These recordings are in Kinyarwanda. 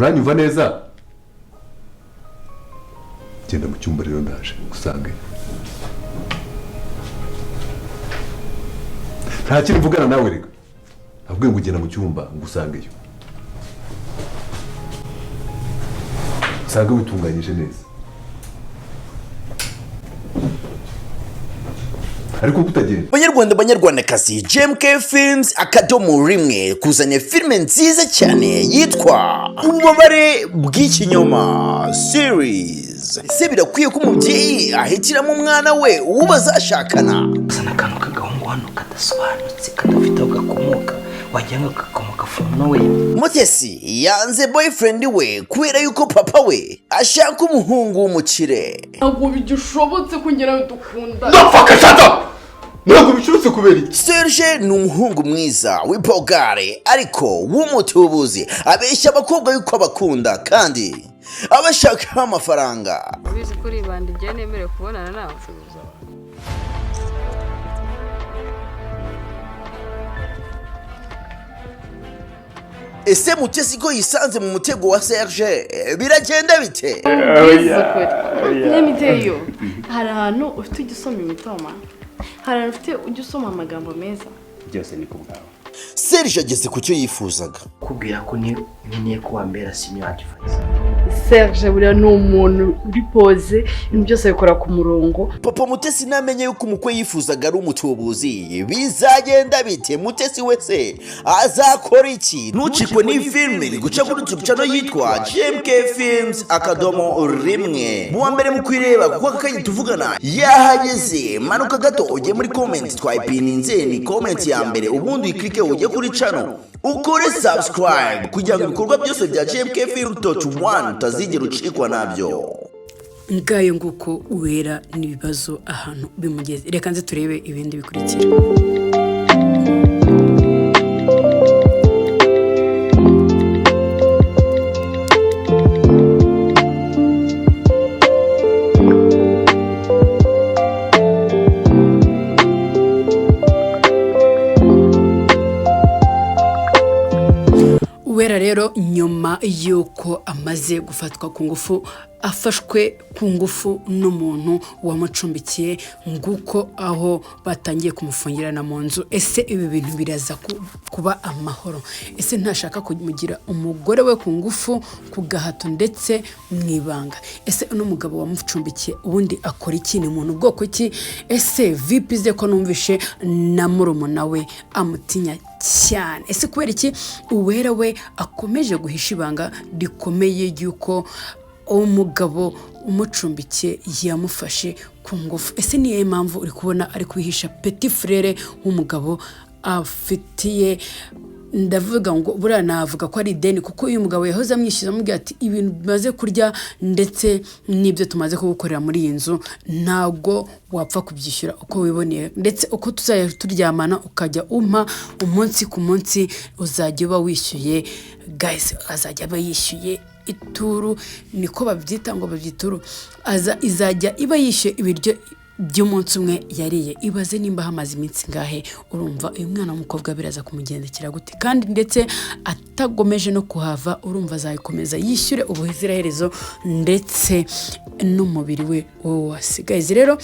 uranyumva neza genda mu cyumba rero ndaje gusange nta kintu mvugana nawe reka ahubwo ngo ugenda mu cyumba ngusangeyo usanga witunganyije neza ariko kutagenda banyarwandakazi JMK Films akadomo rimwe kuzanye filime nziza cyane yitwa ububabare bw'ikinyoma series. Se birakwiye ko umubyeyi ahitiramo umwana we uwo bazashakana. Sana akantu k'agahungu hano kadasobanutse kadafite aho gakomoka wagira ngo gakomoka from nowhere. Mutesi yanze boyfriend we kubera yuko papa we ashaka umuhungu w'umukire. Ntabwo bigishobotse kongera dukunda. Ndapfaka shata ntabwo bicurutse kubera iki. Serge ni umuhungu mwiza w'ipogare ariko w'umutubuzi abeshya abakobwa yuko abakunda kandi abashaka amafaranga. Ubizi kuri bandi igihe nemere kubonana nawe ucuruza. Ese Mutesi ko yisanze mu mutego wa Serge biragenda bite? Nyamiteyo hari ahantu ufite ugisoma imitoma, hari ahantu ufite ugisoma amagambo meza. Byose ni kubwawe. Serge ageze ku cyo yifuzaga. Kubwira ko nkeneye kuwambera senior advice. Serge buriya ni umuntu uri pose ibintu byose bikora ku murongo. Papa Mutesi namenye yuko umukwe yifuzaga ari umutubuzi bizagenda bite? Mutesi wese azakora iki? Ntucikwe ni filme guca kuri YouTube channel yitwa JMK Films akadomo rimwe. Mu mbere mu kwireba kuko akanye tuvugana yahageze manuka gato ujye muri comment twayipininze ni comment ya mbere ubundi uklike ujye kuri channel ukore subscribe kugira ngo ibikorwa byose bya JMK Film.1 utazigera ucikwa nabyo. Ngayo nguko uwera n'ibibazo ahantu bimugeze. Reka nze turebe ibindi bikurikira. Uwera rero nyuma yuko amaze gufatwa ku ngufu afashwe ku ngufu n'umuntu wamucumbikiye nguko aho batangiye kumufungirana mu nzu. Ese ibi bintu biraza kuba amahoro? Ese ntashaka kumugira umugore we ku ngufu ku gahato ndetse mwibanga? Ese uno mugabo wamucumbikiye ubundi akora iki? Ni umuntu bwoko ki? Ese vipi ze ko numvishe na murumuna we amutinya cyane? Ese kubera iki Uwera we akomeje guhisha ibanga rikomeye yuko umugabo umucumbikiye yamufashe ku ngufu? Ese niye mpamvu uri kubona ari kwihisha petit frère w'umugabo afitiye? Ndavuga ngo buriya navuga ko ari deni kuko uyu mugabo yahoze amwishyuza amubwira ati ibintu bimaze kurya ndetse n'ibyo tumaze kugukorera muri iyi nzu ntago wapfa kubyishyura uko wiboneye, ndetse uko tuzajya turyamana ukajya umpa umunsi ku munsi uzajya uba wishyuye. Guys, azajya aba yishyuye ituru, niko babyita ngo babyituru, izajya iba yishyuye ibiryo by'umunsi umwe yariye. Ibaze nimba hamaze iminsi ngahe, urumva uyu mwana w'umukobwa biraza kumugendekera gute? Kandi ndetse atagomeje no kuhava urumva azayikomeza yishyure ubuhiziraherezo ndetse n'umubiri we wasigaye. Rero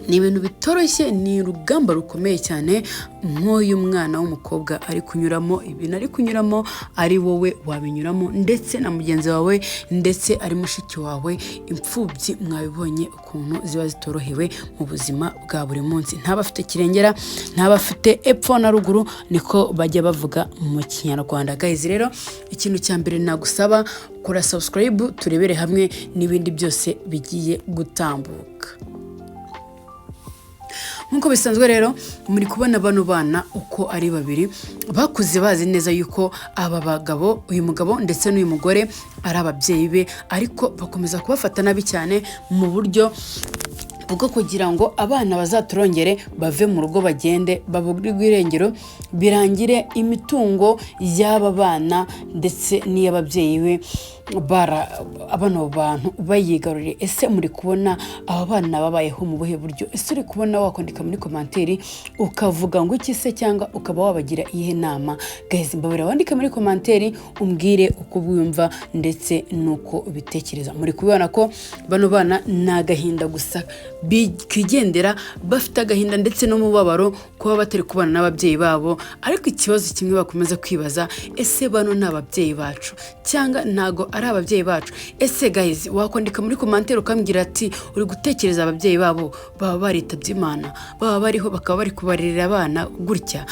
ni ibintu bitoroshye, ni urugamba rukomeye cyane nk'uyu mwana w'umukobwa ari kunyuramo. Ibintu ari kunyuramo ari wowe wabinyuramo ndetse na mugenzi wawe ndetse ari mushiki wawe. Imfubyi mwabibonye ukuntu ziba zitorohewe mu buzima bwa buri munsi, ntabafite kirengera ntabafite epfo na ruguru, niko bajya bavuga mu Kinyarwanda. Guys, rero ikintu cya mbere nagusaba kora subscribe turebere hamwe n'ibindi byose bigiye gutambuka. Nkuko bisanzwe rero muri kubona bano bana uko ari babiri bakuze bazi neza yuko aba bagabo, uyu mugabo ndetse n'uyu mugore ari ababyeyi be, ariko bakomeza kubafata nabi cyane mu buryo ubwo kugira ngo abana bazaturongere bave mu rugo bagende baburirwe irengero birangire imitungo y'aba bana ndetse n'iy'ababyeyi be abano bantu bayigaruriye. Ese muri kubona aba bana babayeho mu buhe buryo? Ese uri kubona wakandika muri komanteri ukavuga ngo iki se cyangwa ukaba wabagira ihe nama? Guys, mbabura wandika muri komanteri umbwire uko bwumva ndetse nuko ubitekereza. Muri kubona ko bano bana nagahinda gusa bikigendera bafite agahinda ndetse no mubabaro kuba batari kubana n'ababyeyi babo, ariko ikibazo kimwe bakomeza kwibaza, ese bano n'ababyeyi bacu cyangwa nago ari ababyeyi bacu? Ese guys, wakandika muri komanteri ukambwira ati uri gutekereza ababyeyi babo baba baritabye Imana, baba bariho bakaba bari kubarira abana gutya,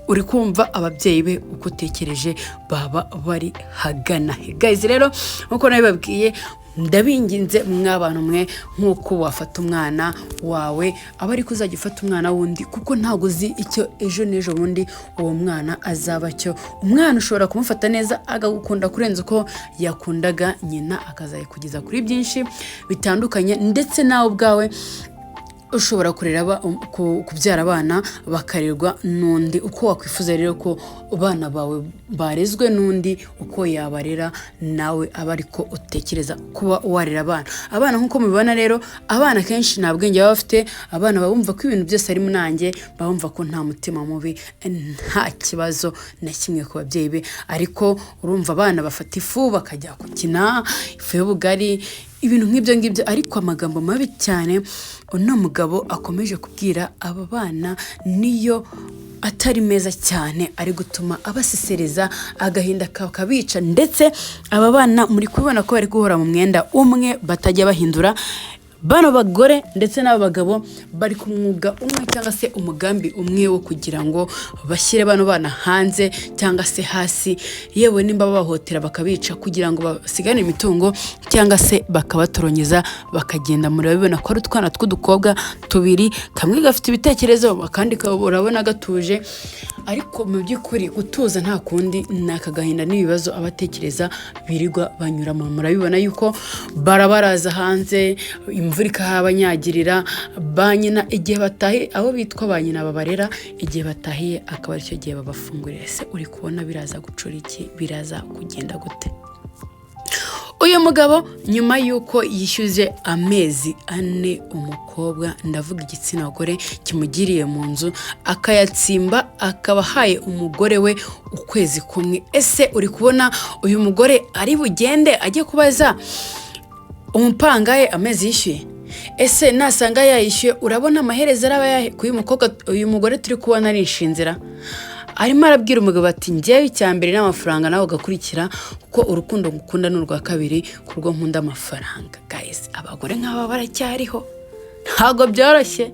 uri kumva ababyeyi be uko tekereje baba bari hagana he? Guys, rero nkuko nabibabwiye, ndabinginze mw'abantu mwe, nkuko wafata umwana wawe aba ari kuzajya ufata umwana wundi, kuko ntago uzi icyo ejo n'ejo bundi uwo mwana azaba cyo. Umwana ushobora kumufata neza agagukunda kurenza uko yakundaga nyina, akazayikugeza kuri byinshi bitandukanye, ndetse nawe ubwawe ushobora kubyara abana bakarerwa n'undi uko wakwifuza. Rero ko abana bawe barezwe n'undi uko yabarera, nawe aba ariko utekereza kuba warera abana nkuko mubibona. Rero abana kenshi nta bwenge baba bafite, abana bumva ko ibintu byose ari munange, bumva ko nta mutima mubi, nta kibazo na kimwe ku babyeyi be. Ariko urumva abana bafata ifu bakajya gukina ifu y'ubugari, ibintu nk'ibyo ngibyo, ariko amagambo mabi cyane uno mugabo akomeje kubwira aba bana niyo atari meza cyane, ari gutuma abasesereza agahinda kabica. Ndetse aba bana muri kubona ko bari guhora mu mwenda umwe batajya bahindura. Bano bagore ndetse n'aba bagabo bari ku mwuga umwe cyangwa se umugambi umwe wo kugira ngo bashyire bano bana hanze cyangwa se hasi, yewe nimba babahotera bakabica kugira ngo basigane imitungo cyangwa se bakabatoronyeza bakagenda. Murabibona ko ari utwana tw'udukobwa tubiri, kamwe gafite ibitekerezo akandi urabona gatuje, ariko mu by'ukuri gutuza nta kundi ni akagahinda n'ibibazo abatekereza birirwa banyuramo. Murabibona yuko barabaraza hanze, imvura ikahabanyagirira, ba nyina igihe batahiye, abo bitwa ba nyina babarera, igihe batahiye akaba aricyo gihe babafungurira. Ese uri kubona biraza gucura iki? Biraza kugenda gute? Uyu mugabo nyuma yuko yishyuze amezi 4 umukobwa, ndavuga igitsina gore, kimugiriye mu nzu akayatsimba, akaba haye umugore we ukwezi kumwe. Ese uri kubona uyu mugore ari bugende ajye kubaza umupangaye amezi yishyuye? Ese nasanga yayishyuye, urabona amaherezo araba kuyu mukobwa uyu mugore turi kubona ari inshinzira. Arimo arabwira umugabo ati njyewe icyambere n'amafaranga nawe ugakurikira, kuko urukundo ngukunda n'urwa kabiri kurwo nkunda amafaranga. Guys, abagore nk'aba baracyariho, ntago byoroshye.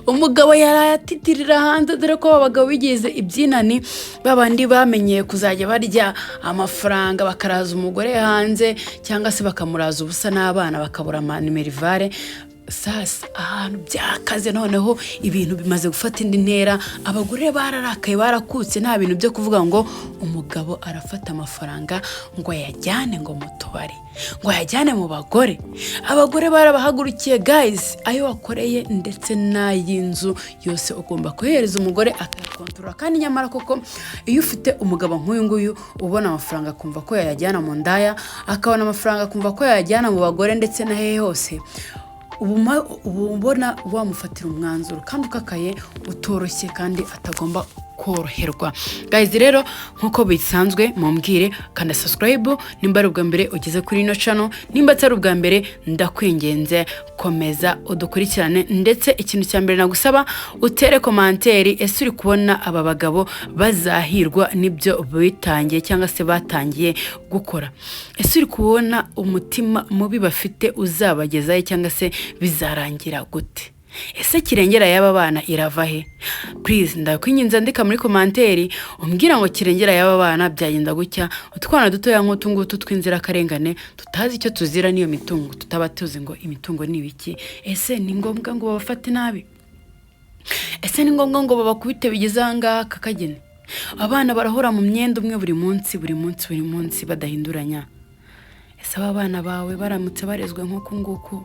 Umugabo yarayatitirira hanze, dore ko abagabo bigize ibyinani, babandi bamenyeye kuzajya barya amafaranga bakaraza umugore hanze cyangwa se bakamuraza ubusa n'abana bakabura amanimerivare. Sasa ahantu byakaze, noneho ibintu bimaze gufata indi ntera, abagore bararakaye barakutse, nta bintu byo kuvuga ngo umugabo arafata amafaranga ngo yajyane ngo mu tubari, ngo yajyane mu bagore. Abagore barabahagurukiye. Guys, ayo wakoreye ndetse n'ay'inzu yose ugomba kuhereza umugore akakontorora. Kandi nyamara koko iyo ufite umugabo nk'uyu nguyu ubona amafaranga kumva ko yajyana mu ndaya, akabona amafaranga kumva ko yajyana mu bagore ndetse na hehe hose, ubona wamufatira umwanzuro kandi ukakaye utoroshye kandi atagomba koroherwa. Guys, rero nkuko bisanzwe mumbwire kandi subscribe nimba ari ubwa mbere ugeze kuri ino channel, nimba atari ubwa mbere ndakwingenze komeza udukurikirane. Ndetse ikintu cya mbere nagusaba utere komanteri, ese uri kubona aba bagabo bazahirwa nibyo bitangiye cyangwa se batangiye gukora? Ese uri kubona umutima mubi bafite uzabagezayo cyangwa se bizarangira gute? Ese kirengera y'aba bana irava he? Please ndakwinginze andika muri komanteri umbwira ngo kirengera y'aba bana byagenda gutya. Utwana dutoya nk'utu ngutu tw'inzira karengane tutazi icyo tuzira niyo mitungo, tutaba tuzi ngo imitungo ni ibiki. Ese ni ngombwa ngo babafate nabi? Ese ni ngombwa ngo babakubite bigezanga kakagene? Abana barahora mu myenda umwe buri munsi badahinduranya. Ese aba bana bawe baramutse barezwe nk'uko nguko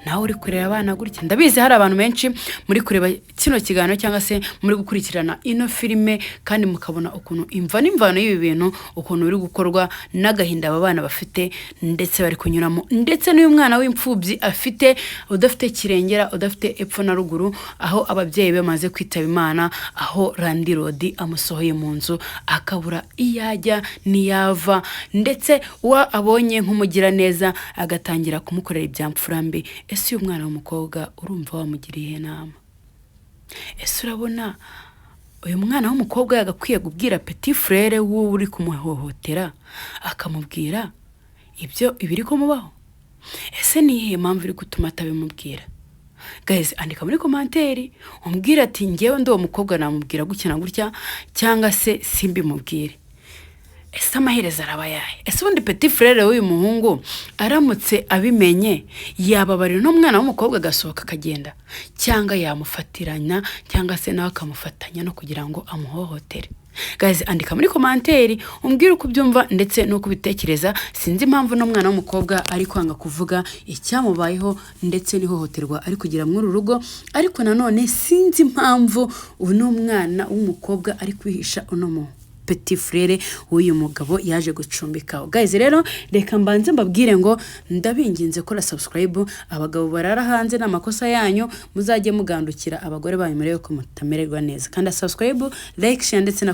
nawe uri kureba abana gutya ndabizi hari abantu benshi muri kureba kino kiganiro cyangwa se muri gukurikirana ino filime kandi mukabona ukuntu imva n'imvano y'ibi bintu ukuntu biri gukorwa n'agahinda aba bana bafite ndetse bari kunyuramo ndetse n'uyu mwana w'imfubyi afite udafite kirengera udafite epfo na ruguru aho ababyeyi bamaze kwitaba Imana aho Randirodi amusohoye mu nzu akabura iyajya niyava ndetse wa abonye nk'umugira neza agatangira kumukorera ibyamfurambi. Ese uyu mwana w'umukobwa urumva wamugiriye inama? Ese urabona uyu mwana w'umukobwa yagakwiye kubwira petit frère w'uwo uri kumuhohotera akamubwira ibyo ibiri kumubaho? Ese ni iyihe mpamvu iri gutuma atabimubwira? Guys, andika muri komanteri umbwira ati ngewe ndo mukobwa namubwira gukina gutya cyangwa se simbimubwire. Ese amaherezo araba yahe? Ese ubundi petit frère w'uyu muhungu aramutse abimenye yababarira no mwana w'umukobwa gasohoka akagenda cyangwa yamufatiranya cyangwa se nawe akamufatanya no kugira ngo amuhohotere? Guys, andika muri komanteri umbwire uko byumva ndetse no kubitekereza. Sinzi impamvu no mwana w'umukobwa ari kwanga kuvuga icyamubayeho ndetse n'ihohoterwa ari kugira muri urugo, ariko nanone sinzi impamvu uno mwana w'umukobwa ari kwihisha uno petit frère w'uyu mugabo yaje gucumbikaho. Guys, rero reka mbanze mbabwire ngo ndabinginze kora subscribe. Abagabo barara hanze n'amakosa yanyu muzajye mugandukira abagore banyu murebe ko mutamererwa neza. Kandi subscribe, like, share ndetse na